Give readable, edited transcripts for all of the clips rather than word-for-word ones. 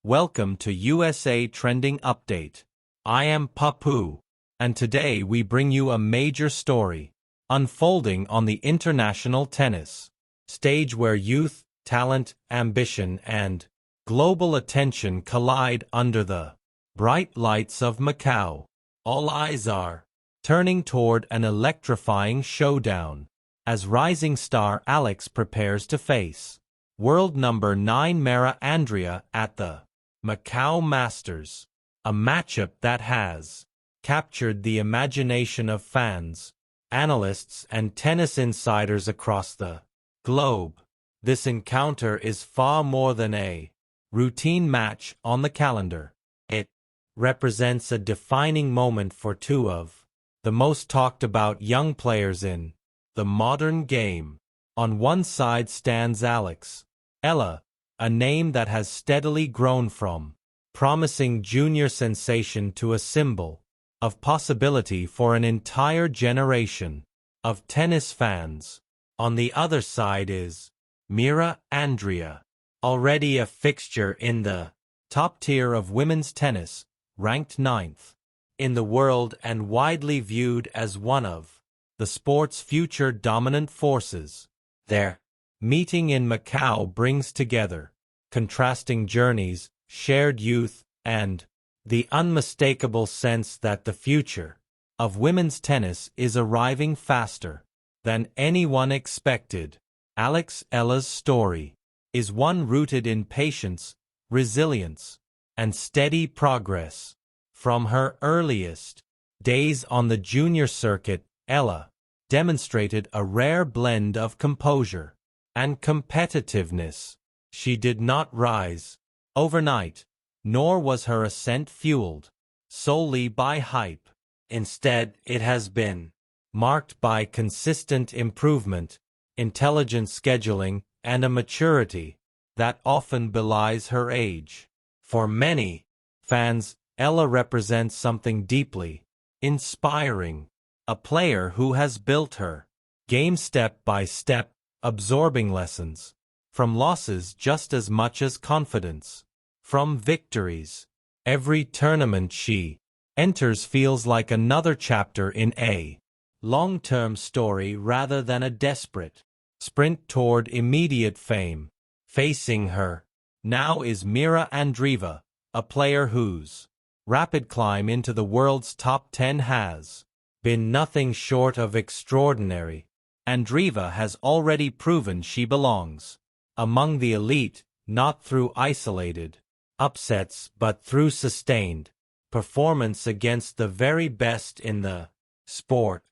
Welcome to USA Trending Update. I am Papu, and today we bring you a major story unfolding on the international tennis stage where youth, talent, ambition, and global attention collide under the bright lights of Macau. All eyes are turning toward an electrifying showdown as rising star Alex prepares to face world number 9 Mirra Andreeva at the Macau Masters, a matchup that has captured the imagination of fans, analysts, and tennis insiders across the globe. This encounter is far more than a routine match on the calendar. It represents a defining moment for two of the most talked about young players in the modern game. On one side stands Alex Eala, a name that has steadily grown from promising junior sensation to a symbol of possibility for an entire generation of tennis fans. On the other side is Mirra Andreeva, already a fixture in the top tier of women's tennis, ranked 9th in the world and widely viewed as one of the sport's future dominant forces. Their meeting in Macau brings together contrasting journeys, shared youth, and the unmistakable sense that the future of women's tennis is arriving faster than anyone expected. Alex Eala's story is one rooted in patience, resilience, and steady progress. From her earliest days on the junior circuit, Eala demonstrated a rare blend of composure and competitiveness. She did not rise overnight, nor was her ascent fueled solely by hype. Instead, it has been marked by consistent improvement, intelligent scheduling, and a maturity that often belies her age. For many fans, Eala represents something deeply inspiring, a player who has built her game step by step, absorbing lessons from losses just as much as confidence from victories. Every tournament she enters feels like another chapter in a long-term story rather than a desperate sprint toward immediate fame. Facing her now is Mirra Andreeva, a player whose rapid climb into the world's top 10 has been nothing short of extraordinary. Andreeva has already proven she belongs among the elite, not through isolated upsets but through sustained performance against the very best in the sport.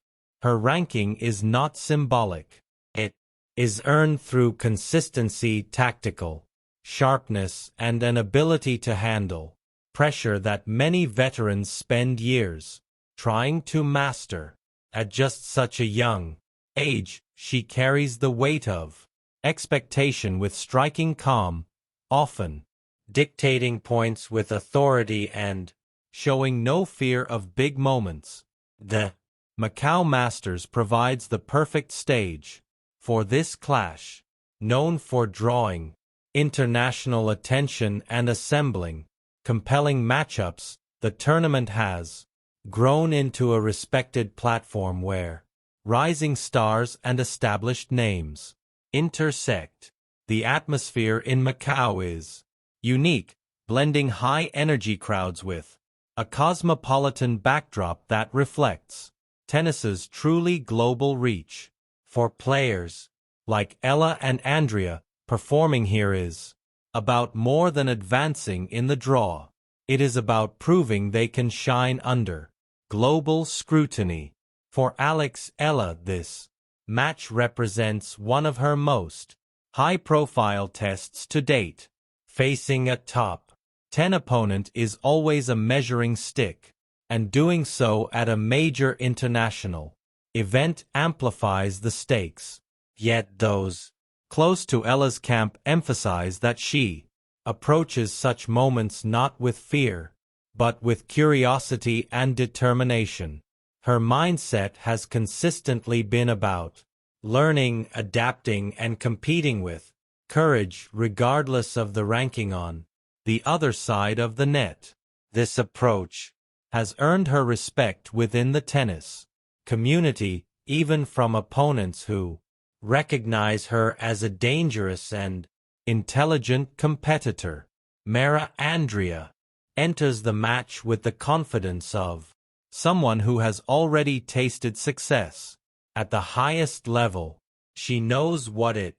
Her ranking is not symbolic. It is earned through consistency, tactical sharpness, and an ability to handle pressure that many veterans spend years trying to master. At just such a young age, she carries the weight of expectation with striking calm, often dictating points with authority and showing no fear of big moments. The Macau Masters provides the perfect stage for this clash. Known for drawing international attention and assembling compelling matchups, the tournament has grown into a respected platform where rising stars and established names intersect. The atmosphere in Macau is unique, blending high-energy crowds with a cosmopolitan backdrop that reflects tennis's truly global reach. For players like Eala and Andreeva, performing here is about more than advancing in the draw. It is about proving they can shine under global scrutiny. For Alex Eala, this match represents one of her most high-profile tests to date. Facing a top 10 opponent is always a measuring stick, and doing so at a major international event amplifies the stakes. Yet those close to Eala's camp emphasize that she approaches such moments not with fear, but with curiosity and determination. Her mindset has consistently been about learning, adapting, and competing with courage regardless of the ranking. On the other side of the net. This approach has earned her respect within the tennis community, even from opponents who recognize her as a dangerous and intelligent competitor. Mirra Andreeva enters the match with the confidence of someone who has already tasted success at the highest level. She knows what it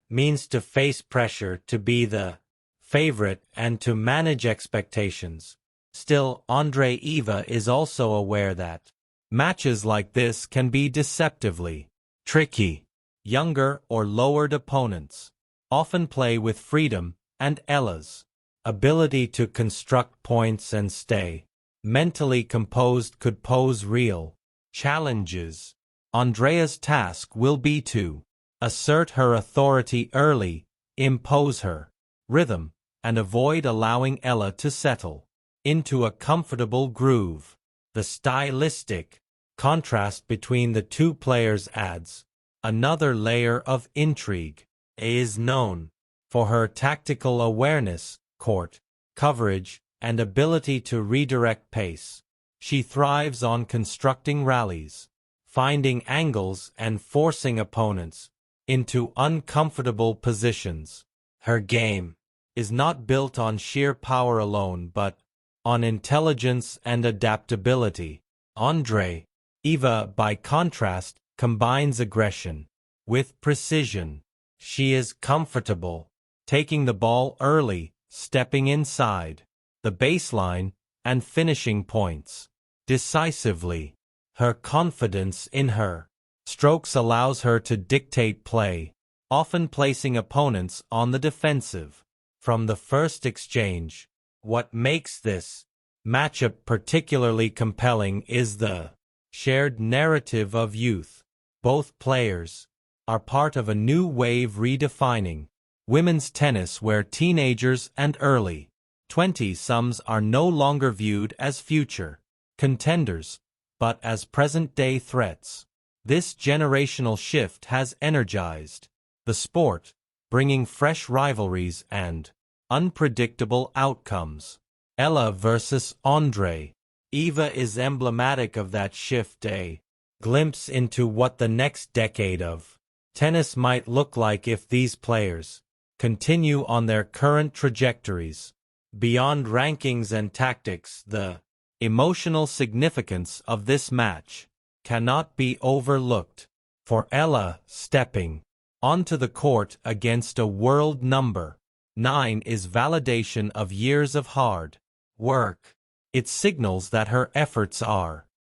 means to face pressure, to be the favorite, and to manage expectations. Still, Andreeva is also aware that matches like this can be deceptively tricky. Younger or lowered opponents often play with freedom, and Eala's ability to construct points and stay mentally composed could pose real challenges. Andreeva's task will be to assert her authority early, impose her rhythm, and avoid allowing Eala to settle into a comfortable groove. The stylistic contrast between the two players adds another layer of intrigue. Is known for her tactical awareness, court coverage, and ability to redirect pace. She thrives on constructing rallies, finding angles, and forcing opponents into uncomfortable positions. Her game is not built on sheer power alone but on intelligence and adaptability. Andreeva, by contrast, combines aggression with precision. She is comfortable taking the ball early, stepping inside the baseline, and finishing points decisively. Her confidence in her strokes allows her to dictate play, often placing opponents on the defensive from the first exchange. What makes this matchup particularly compelling is the shared narrative of youth. Both players are part of a new wave redefining women's tennis, where teenagers and early 20-somethings are no longer viewed as future contenders, but as present-day threats. This generational shift has energized the sport, bringing fresh rivalries and unpredictable outcomes. Eala versus Andreeva is emblematic of that shift, a glimpse into what the next decade of tennis might look like if these players continue on their current trajectories. Beyond rankings and tactics, the emotional significance of this match cannot be overlooked. For Eala, stepping onto the court against a world number 9 is validation of years of hard work. It signals that her efforts are